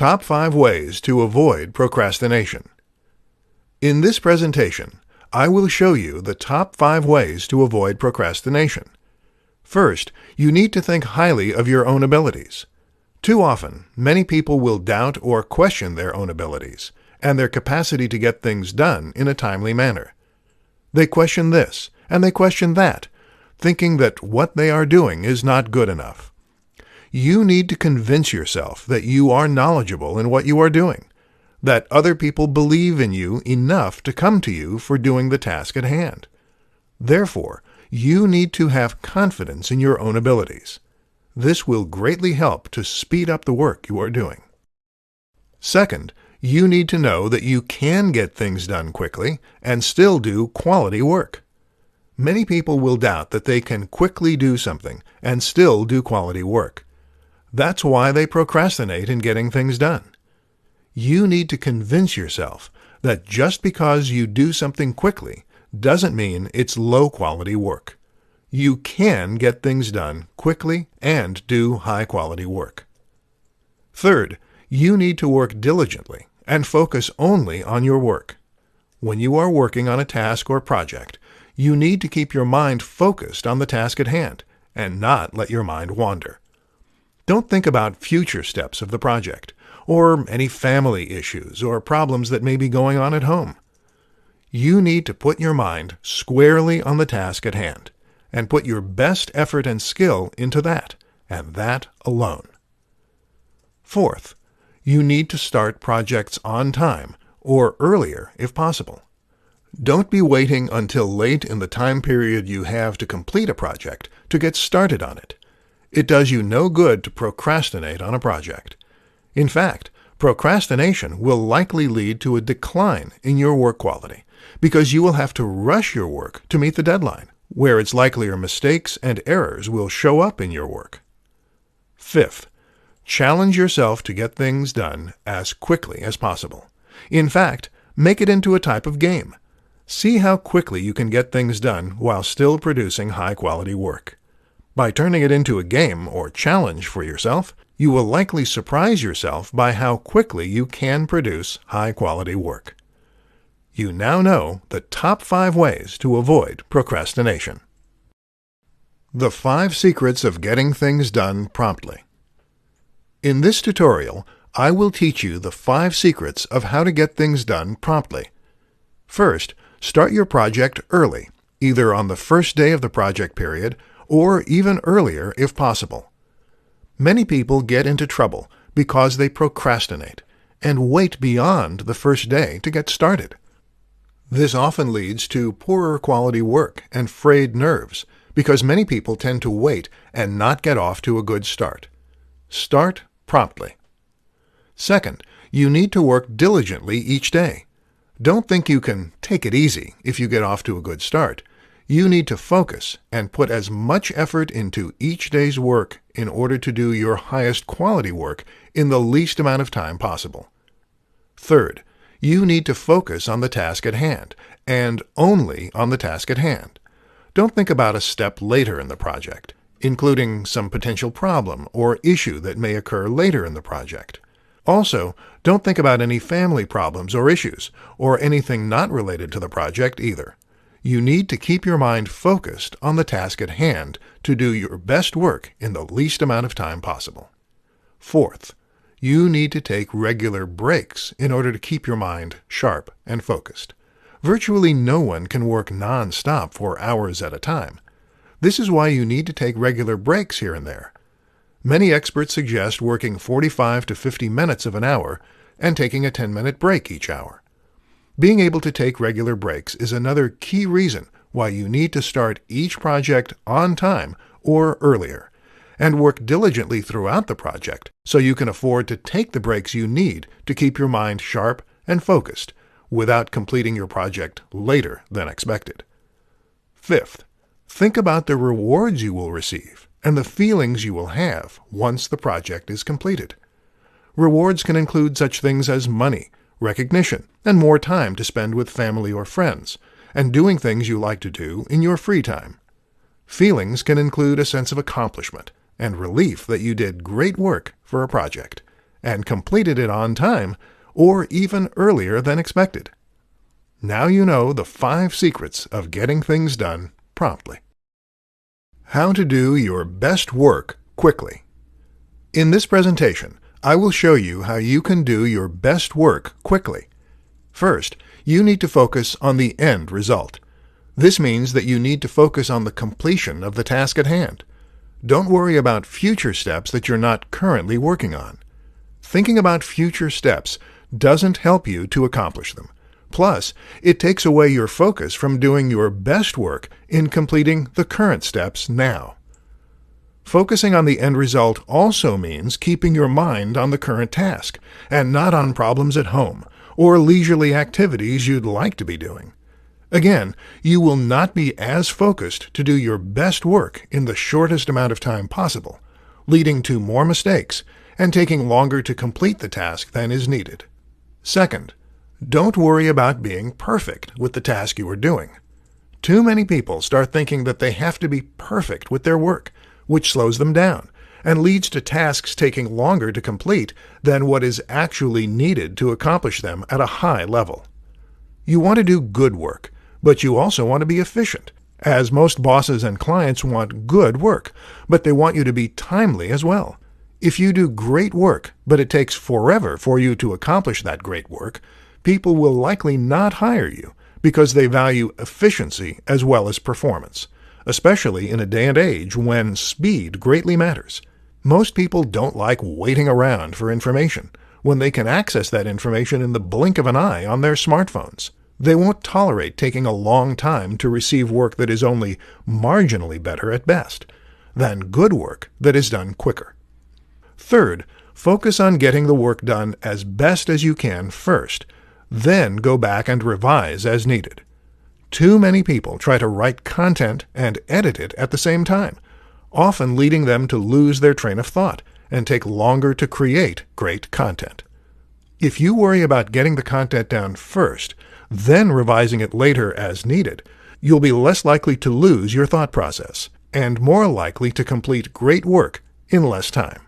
Top 5 Ways to Avoid Procrastination. In this presentation, I will show you the top 5 ways to avoid procrastination. First, you need to think highly of your own abilities. Too often, many people will doubt or question their own abilities and their capacity to get things done in a timely manner. They question this and they question that, thinking that what they are doing is not good enough. You need to convince yourself that you are knowledgeable in what you are doing, that other people believe in you enough to come to you for doing the task at hand. Therefore, you need to have confidence in your own abilities. This will greatly help to speed up the work you are doing. Second, you need to know that you can get things done quickly and still do quality work. Many people will doubt that they can quickly do something and still do quality work. That's why they procrastinate in getting things done. You need to convince yourself that just because you do something quickly doesn't mean it's low-quality work. You can get things done quickly and do high-quality work. Third, you need to work diligently and focus only on your work. When you are working on a task or project, you need to keep your mind focused on the task at hand and not let your mind wander. Don't think about future steps of the project, or any family issues or problems that may be going on at home. You need to put your mind squarely on the task at hand, and put your best effort and skill into that, and that alone. Fourth, you need to start projects on time, or earlier if possible. Don't be waiting until late in the time period you have to complete a project to get started on it. It does you no good to procrastinate on a project. In fact, procrastination will likely lead to a decline in your work quality because you will have to rush your work to meet the deadline, where it's likelier mistakes and errors will show up in your work. Fifth, challenge yourself to get things done as quickly as possible. In fact, make it into a type of game. See how quickly you can get things done while still producing high-quality work. By turning it into a game or challenge for yourself, you will likely surprise yourself by how quickly you can produce high-quality work. You now know the top 5 ways to avoid procrastination. The 5 secrets of getting things done promptly. In this tutorial, I will teach you the 5 secrets of how to get things done promptly. First, start your project early, either on the first day of the project period or even earlier if possible. Many people get into trouble because they procrastinate and wait beyond the first day to get started. This often leads to poorer quality work and frayed nerves because many people tend to wait and not get off to a good start. Start promptly. Second, you need to work diligently each day. Don't think you can take it easy if you get off to a good start. You need to focus and put as much effort into each day's work in order to do your highest quality work in the least amount of time possible. Third, you need to focus on the task at hand, and only on the task at hand. Don't think about a step later in the project, including some potential problem or issue that may occur later in the project. Also, don't think about any family problems or issues, or anything not related to the project either. You need to keep your mind focused on the task at hand to do your best work in the least amount of time possible. Fourth, you need to take regular breaks in order to keep your mind sharp and focused. Virtually no one can work non-stop for hours at a time. This is why you need to take regular breaks here and there. Many experts suggest working 45 to 50 minutes of an hour and taking a 10-minute break each hour. Being able to take regular breaks is another key reason why you need to start each project on time or earlier, and work diligently throughout the project so you can afford to take the breaks you need to keep your mind sharp and focused without completing your project later than expected. Fifth, think about the rewards you will receive and the feelings you will have once the project is completed. Rewards can include such things as money, recognition, and more time to spend with family or friends, and doing things you like to do in your free time. Feelings can include a sense of accomplishment and relief that you did great work for a project, and completed it on time or even earlier than expected. Now you know the 5 secrets of getting things done promptly. How to do your best work quickly. In this presentation, I will show you how you can do your best work quickly. First, you need to focus on the end result. This means that you need to focus on the completion of the task at hand. Don't worry about future steps that you're not currently working on. Thinking about future steps doesn't help you to accomplish them. Plus, it takes away your focus from doing your best work in completing the current steps now. Focusing on the end result also means keeping your mind on the current task and not on problems at home or leisurely activities you'd like to be doing. Again, you will not be as focused to do your best work in the shortest amount of time possible, leading to more mistakes and taking longer to complete the task than is needed. Second, don't worry about being perfect with the task you are doing. Too many people start thinking that they have to be perfect with their work, which slows them down and leads to tasks taking longer to complete than what is actually needed to accomplish them at a high level. You want to do good work, but you also want to be efficient, as most bosses and clients want good work, but they want you to be timely as well. If you do great work, but it takes forever for you to accomplish that great work, people will likely not hire you because they value efficiency as well as performance, especially in a day and age when speed greatly matters. Most people don't like waiting around for information when they can access that information in the blink of an eye on their smartphones. They won't tolerate taking a long time to receive work that is only marginally better at best than good work that is done quicker. Third, focus on getting the work done as best as you can first, then go back and revise as needed. Too many people try to write content and edit it at the same time, often leading them to lose their train of thought and take longer to create great content. If you worry about getting the content down first, then revising it later as needed, you'll be less likely to lose your thought process and more likely to complete great work in less time.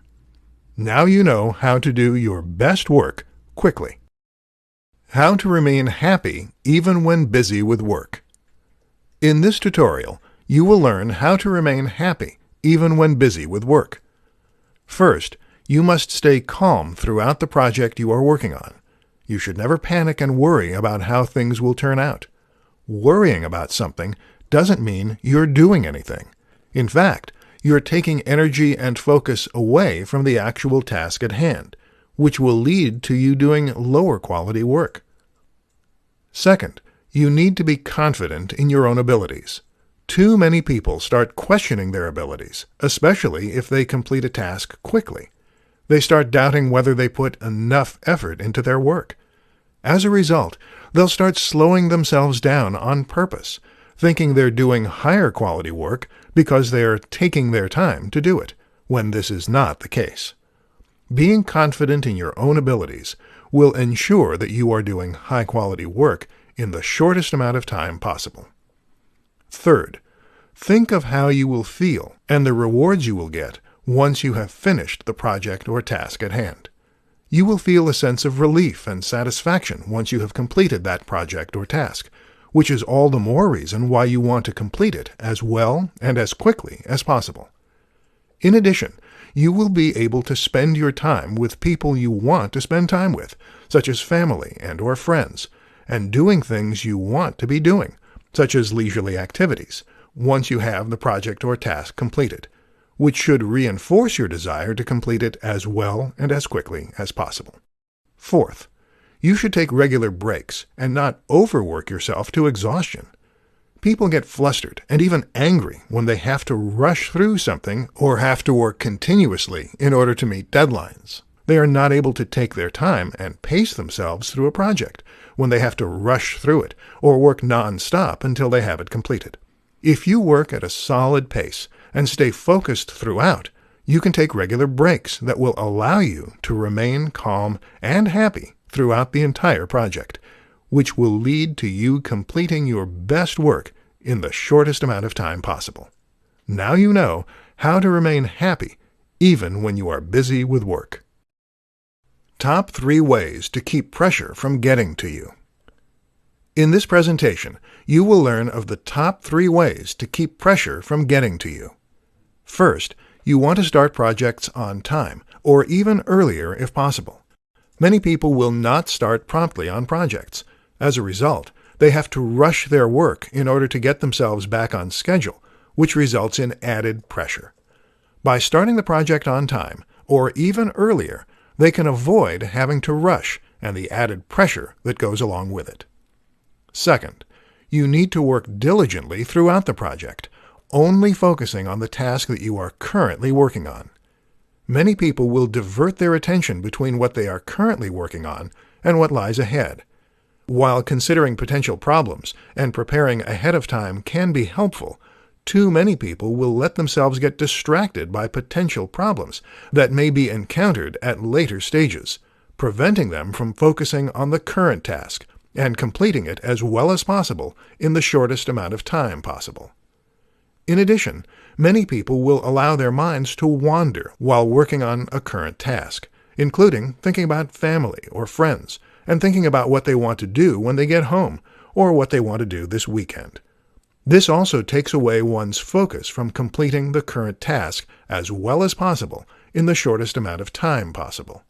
Now you know how to do your best work quickly. How to remain happy even when busy with work. In this tutorial, you will learn how to remain happy even when busy with work. First, you must stay calm throughout the project you are working on. You should never panic and worry about how things will turn out. Worrying about something doesn't mean you're doing anything. In fact, you're taking energy and focus away from the actual task at hand, which will lead to you doing lower quality work. Second, you need to be confident in your own abilities. Too many people start questioning their abilities, especially if they complete a task quickly. They start doubting whether they put enough effort into their work. As a result, they'll start slowing themselves down on purpose, thinking they're doing higher quality work because they are taking their time to do it, when this is not the case. Being confident in your own abilities will ensure that you are doing high-quality work in the shortest amount of time possible. Third, think of how you will feel and the rewards you will get once you have finished the project or task at hand. You will feel a sense of relief and satisfaction once you have completed that project or task, which is all the more reason why you want to complete it as well and as quickly as possible. In addition, you will be able to spend your time with people you want to spend time with, such as family and/or friends, and doing things you want to be doing, such as leisurely activities, once you have the project or task completed, which should reinforce your desire to complete it as well and as quickly as possible. Fourth, you should take regular breaks and not overwork yourself to exhaustion. People get flustered and even angry when they have to rush through something or have to work continuously in order to meet deadlines. They are not able to take their time and pace themselves through a project when they have to rush through it or work non-stop until they have it completed. If you work at a solid pace and stay focused throughout, you can take regular breaks that will allow you to remain calm and happy throughout the entire project, which will lead to you completing your best work in the shortest amount of time possible. Now you know how to remain happy even when you are busy with work. top 3 ways to keep pressure from getting to you. In this presentation, you will learn of the top 3 ways to keep pressure from getting to you. First, you want to start projects on time, or even earlier if possible. Many people will not start promptly on projects. As a result, they have to rush their work in order to get themselves back on schedule, which results in added pressure. By starting the project on time, or even earlier, they can avoid having to rush and the added pressure that goes along with it. Second, you need to work diligently throughout the project, only focusing on the task that you are currently working on. Many people will divert their attention between what they are currently working on and what lies ahead. While considering potential problems and preparing ahead of time can be helpful, too many people will let themselves get distracted by potential problems that may be encountered at later stages, preventing them from focusing on the current task and completing it as well as possible in the shortest amount of time possible. In addition, many people will allow their minds to wander while working on a current task, including thinking about family or friends, and thinking about what they want to do when they get home, or what they want to do this weekend. This also takes away one's focus from completing the current task as well as possible in the shortest amount of time possible.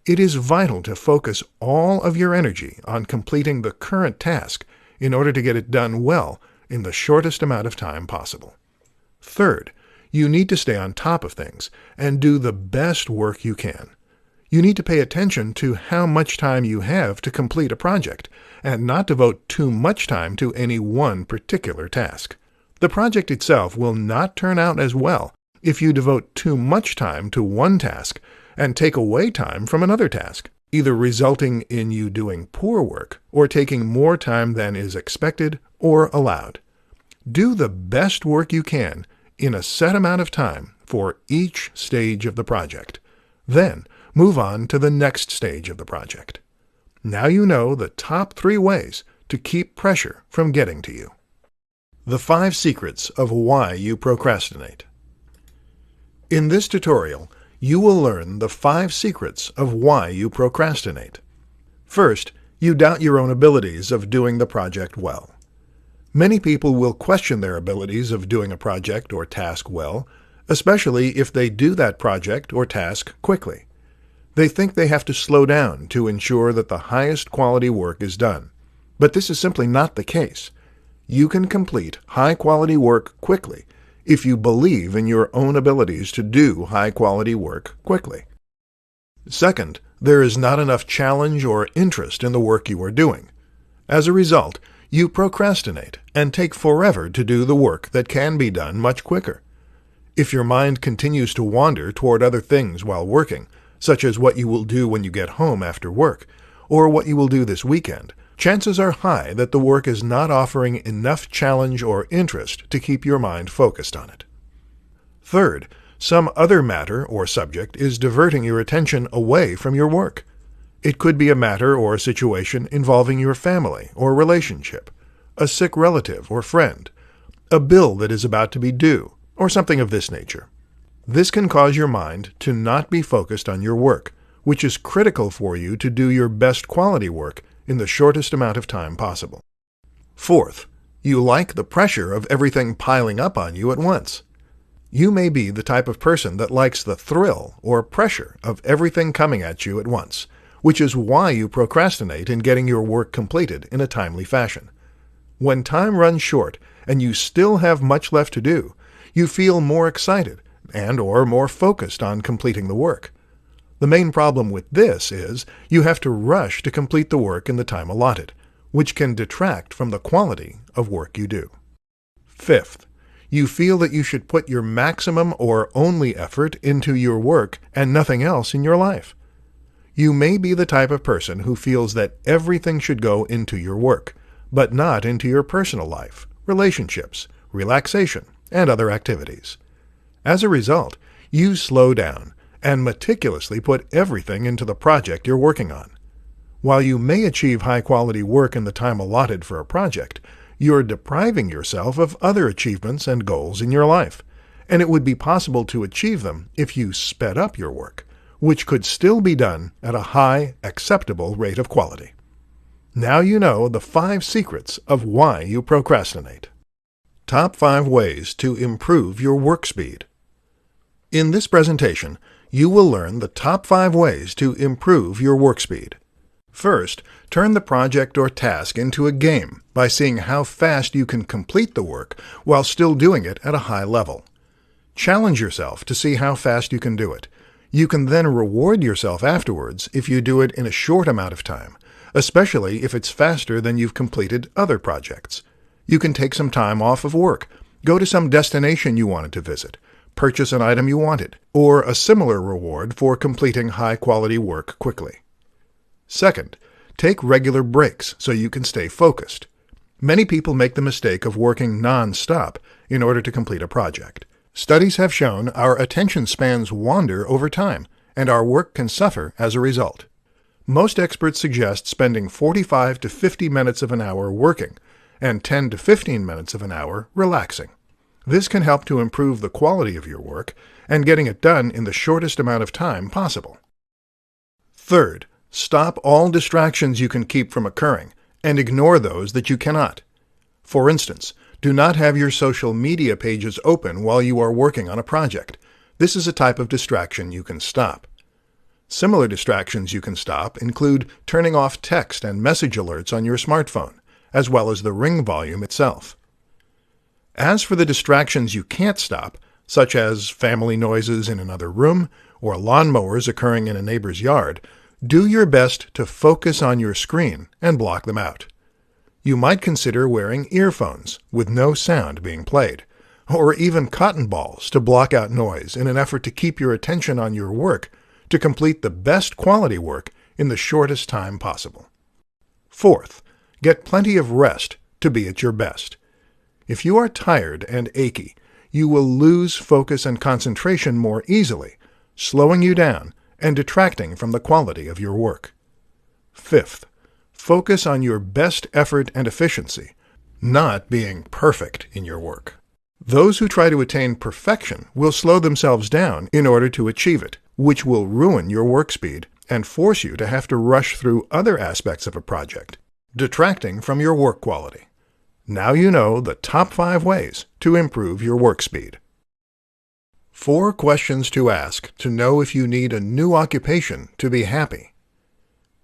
It is vital to focus all of your energy on completing the current task in order to get it done well in the shortest amount of time possible. Third, you need to stay on top of things and do the best work you can. You need to pay attention to how much time you have to complete a project and not devote too much time to any one particular task. The project itself will not turn out as well if you devote too much time to one task and take away time from another task, either resulting in you doing poor work or taking more time than is expected or allowed. Do the best work you can in a set amount of time for each stage of the project. Then, move on to the next stage of the project. Now you know the top 3 ways to keep pressure from getting to you. The 5 secrets of why you procrastinate. In this tutorial, you will learn the 5 secrets of why you procrastinate. First, you doubt your own abilities of doing the project well. Many people will question their abilities of doing a project or task well, especially if they do that project or task quickly. They think they have to slow down to ensure that the highest quality work is done. But this is simply not the case. You can complete high-quality work quickly if you believe in your own abilities to do high-quality work quickly. Second, there is not enough challenge or interest in the work you are doing. As a result, you procrastinate and take forever to do the work that can be done much quicker. If your mind continues to wander toward other things while working, such as what you will do when you get home after work, or what you will do this weekend, chances are high that the work is not offering enough challenge or interest to keep your mind focused on it. Third, some other matter or subject is diverting your attention away from your work. It could be a matter or situation involving your family or relationship, a sick relative or friend, a bill that is about to be due, or something of this nature. This can cause your mind to not be focused on your work, which is critical for you to do your best quality work in the shortest amount of time possible. Fourth, you like the pressure of everything piling up on you at once. You may be the type of person that likes the thrill or pressure of everything coming at you at once, which is why you procrastinate in getting your work completed in a timely fashion. When time runs short and you still have much left to do, you feel more excited and/or more focused on completing the work. The main problem with this is you have to rush to complete the work in the time allotted, which can detract from the quality of work you do. Fifth, you feel that you should put your maximum or only effort into your work and nothing else in your life. You may be the type of person who feels that everything should go into your work, but not into your personal life, relationships, relaxation, and other activities. As a result, you slow down and meticulously put everything into the project you're working on. While you may achieve high-quality work in the time allotted for a project, you're depriving yourself of other achievements and goals in your life, and it would be possible to achieve them if you sped up your work, which could still be done at a high, acceptable rate of quality. Now you know the 5 secrets of why you procrastinate. Top 5 ways to improve your work speed. In this presentation, you will learn the top 5 ways to improve your work speed. First, turn the project or task into a game by seeing how fast you can complete the work while still doing it at a high level. Challenge yourself to see how fast you can do it. You can then reward yourself afterwards if you do it in a short amount of time, especially if it's faster than you've completed other projects. You can take some time off of work, go to some destination you wanted to visit, purchase an item you wanted, or a similar reward for completing high-quality work quickly. Second, take regular breaks so you can stay focused. Many people make the mistake of working non-stop in order to complete a project. Studies have shown our attention spans wander over time, and our work can suffer as a result. Most experts suggest spending 45 to 50 minutes of an hour working, and 10 to 15 minutes of an hour relaxing. This can help to improve the quality of your work and getting it done in the shortest amount of time possible. Third, stop all distractions you can keep from occurring, and ignore those that you cannot. For instance, do not have your social media pages open while you are working on a project. This is a type of distraction you can stop. Similar distractions you can stop include turning off text and message alerts on your smartphone, as well as the ring volume itself. As for the distractions you can't stop, such as family noises in another room or lawnmowers occurring in a neighbor's yard, do your best to focus on your screen and block them out. You might consider wearing earphones with no sound being played, or even cotton balls to block out noise in an effort to keep your attention on your work to complete the best quality work in the shortest time possible. Fourth, get plenty of rest to be at your best. If you are tired and achy, you will lose focus and concentration more easily, slowing you down and detracting from the quality of your work. Fifth, focus on your best effort and efficiency, not being perfect in your work. Those who try to attain perfection will slow themselves down in order to achieve it, which will ruin your work speed and force you to have to rush through other aspects of a project, detracting from your work quality. Now you know the top 5 ways to improve your work speed. 4 questions to ask to know if you need a new occupation to be happy.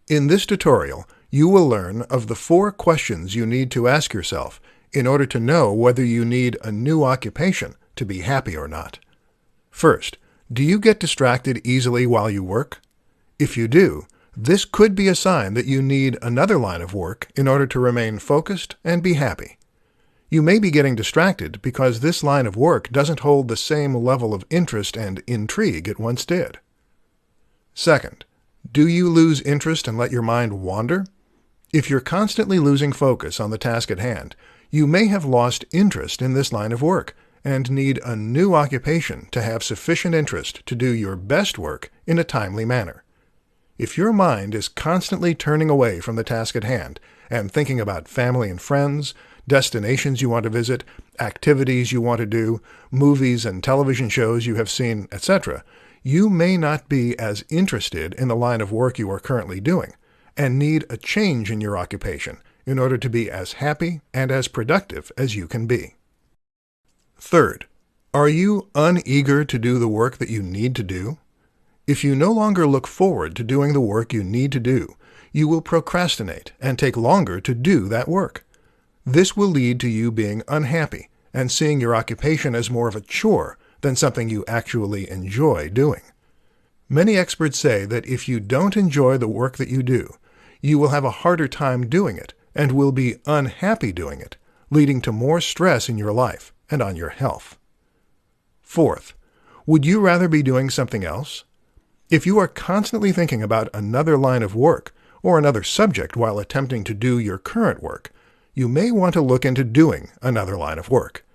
In this tutorial, you will learn of the 4 questions you need to ask yourself in order to know whether you need a new occupation to be happy or not. First, do you get distracted easily while you work? If you do, this could be a sign that you need another line of work in order to remain focused and be happy. You may be getting distracted because this line of work doesn't hold the same level of interest and intrigue it once did. Second, do you lose interest and let your mind wander? If you're constantly losing focus on the task at hand, you may have lost interest in this line of work and need a new occupation to have sufficient interest to do your best work in a timely manner. If your mind is constantly turning away from the task at hand and thinking about family and friends, destinations you want to visit, activities you want to do, movies and television shows you have seen, etc., you may not be as interested in the line of work you are currently doing and need a change in your occupation in order to be as happy and as productive as you can be. Third, are you uneager to do the work that you need to do? If you no longer look forward to doing the work you need to do, you will procrastinate and take longer to do that work. This will lead to you being unhappy and seeing your occupation as more of a chore than something you actually enjoy doing. Many experts say that if you don't enjoy the work that you do, you will have a harder time doing it and will be unhappy doing it, leading to more stress in your life and on your health. Fourth, would you rather be doing something else? If you are constantly thinking about another line of work or another subject while attempting to do your current work, you may want to look into doing another line of work.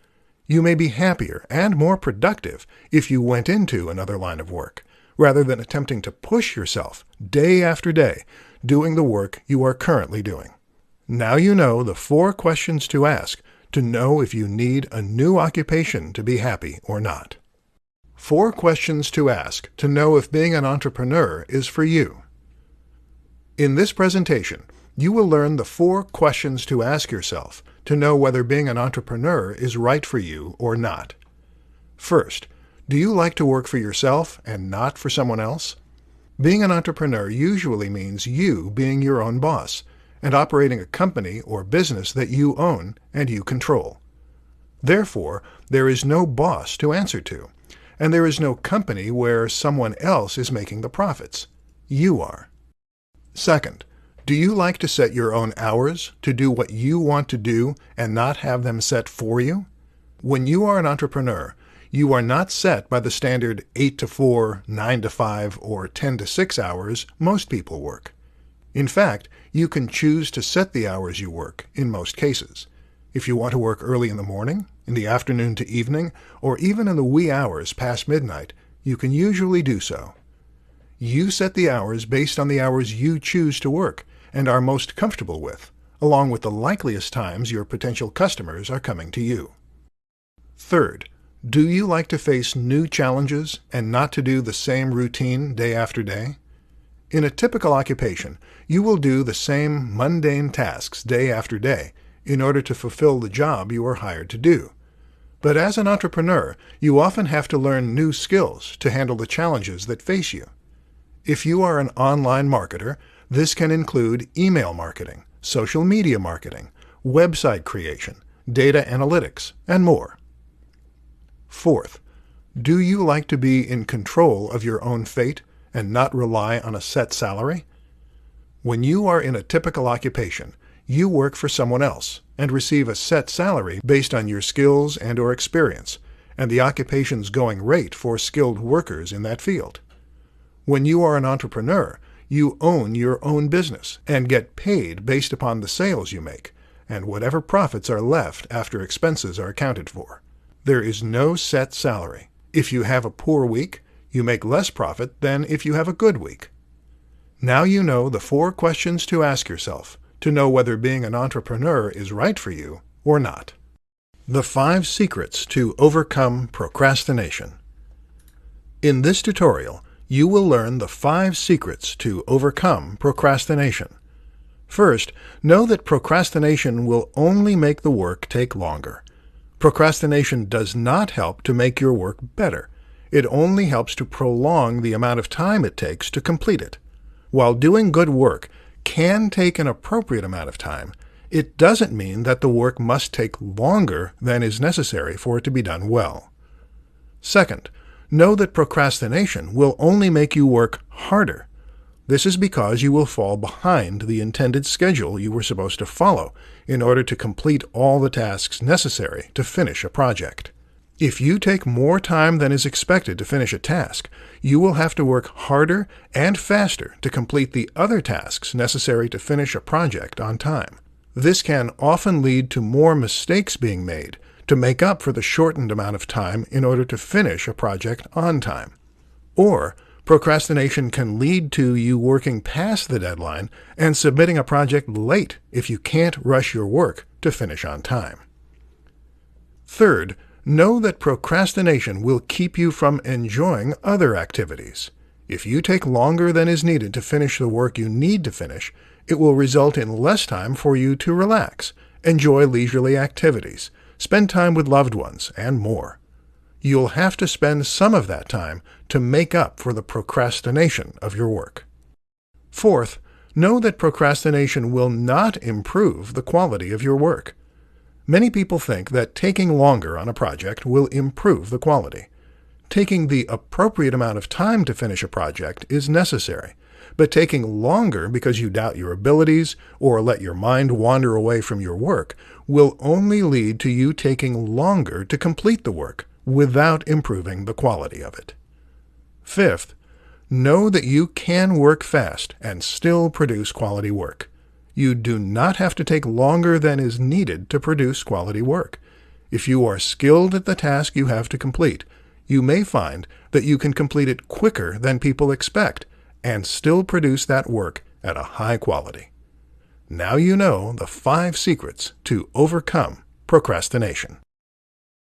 You may be happier and more productive if you went into another line of work, rather than attempting to push yourself day after day doing the work you are currently doing. Now you know the 4 questions to ask to know if you need a new occupation to be happy or not. 4 questions to ask to know if being an entrepreneur is for you. In this presentation, you will learn the 4 questions to ask yourself to know whether being an entrepreneur is right for you or not. First, do you like to work for yourself and not for someone else? Being an entrepreneur usually means you being your own boss and operating a company or business that you own and you control. Therefore, there is no boss to answer to, and there is no company where someone else is making the profits. You are. Second, do you like to set your own hours to do what you want to do and not have them set for you? When you are an entrepreneur, you are not set by the standard 8 to 4, 9 to 5, or 10 to 6 hours most people work. In fact, you can choose to set the hours you work in most cases. If you want to work early in the morning, in the afternoon to evening, or even in the wee hours past midnight, you can usually do so. You set the hours based on the hours you choose to work and are most comfortable with, along with the likeliest times your potential customers are coming to you. Third, do you like to face new challenges and not to do the same routine day after day? In a typical occupation, you will do the same mundane tasks day after day in order to fulfill the job you are hired to do. But as an entrepreneur, you often have to learn new skills to handle the challenges that face you. If you are an online marketer, this can include email marketing, social media marketing, website creation, data analytics, and more. Fourth, do you like to be in control of your own fate and not rely on a set salary? When you are in a typical occupation, you work for someone else and receive a set salary based on your skills and/or experience, and the occupation's going rate for skilled workers in that field. When you are an entrepreneur, you own your own business and get paid based upon the sales you make, and whatever profits are left after expenses are accounted for. There is no set salary. If you have a poor week, you make less profit than if you have a good week. Now you know the 4 questions to ask yourself to know whether being an entrepreneur is right for you or not. The 5 secrets to overcome procrastination. In this tutorial, you will learn the 5 secrets to overcome procrastination. First, know that procrastination will only make the work take longer. Procrastination does not help to make your work better. It only helps to prolong the amount of time it takes to complete it. While doing good work can take an appropriate amount of time, it doesn't mean that the work must take longer than is necessary for it to be done well. Second, know that procrastination will only make you work harder. This is because you will fall behind the intended schedule you were supposed to follow in order to complete all the tasks necessary to finish a project. If you take more time than is expected to finish a task, you will have to work harder and faster to complete the other tasks necessary to finish a project on time. This can often lead to more mistakes being made to make up for the shortened amount of time in order to finish a project on time. Or, procrastination can lead to you working past the deadline and submitting a project late if you can't rush your work to finish on time. Third, know that procrastination will keep you from enjoying other activities. If you take longer than is needed to finish the work you need to finish, it will result in less time for you to relax, enjoy leisurely activities, spend time with loved ones, and more. You'll have to spend some of that time to make up for the procrastination of your work. Fourth, know that procrastination will not improve the quality of your work. Many people think that taking longer on a project will improve the quality. Taking the appropriate amount of time to finish a project is necessary, but taking longer because you doubt your abilities or let your mind wander away from your work will only lead to you taking longer to complete the work without improving the quality of it. Fifth, know that you can work fast and still produce quality work. You do not have to take longer than is needed to produce quality work. If you are skilled at the task you have to complete, you may find that you can complete it quicker than people expect and still produce that work at a high quality. Now you know the 5 secrets to overcome procrastination.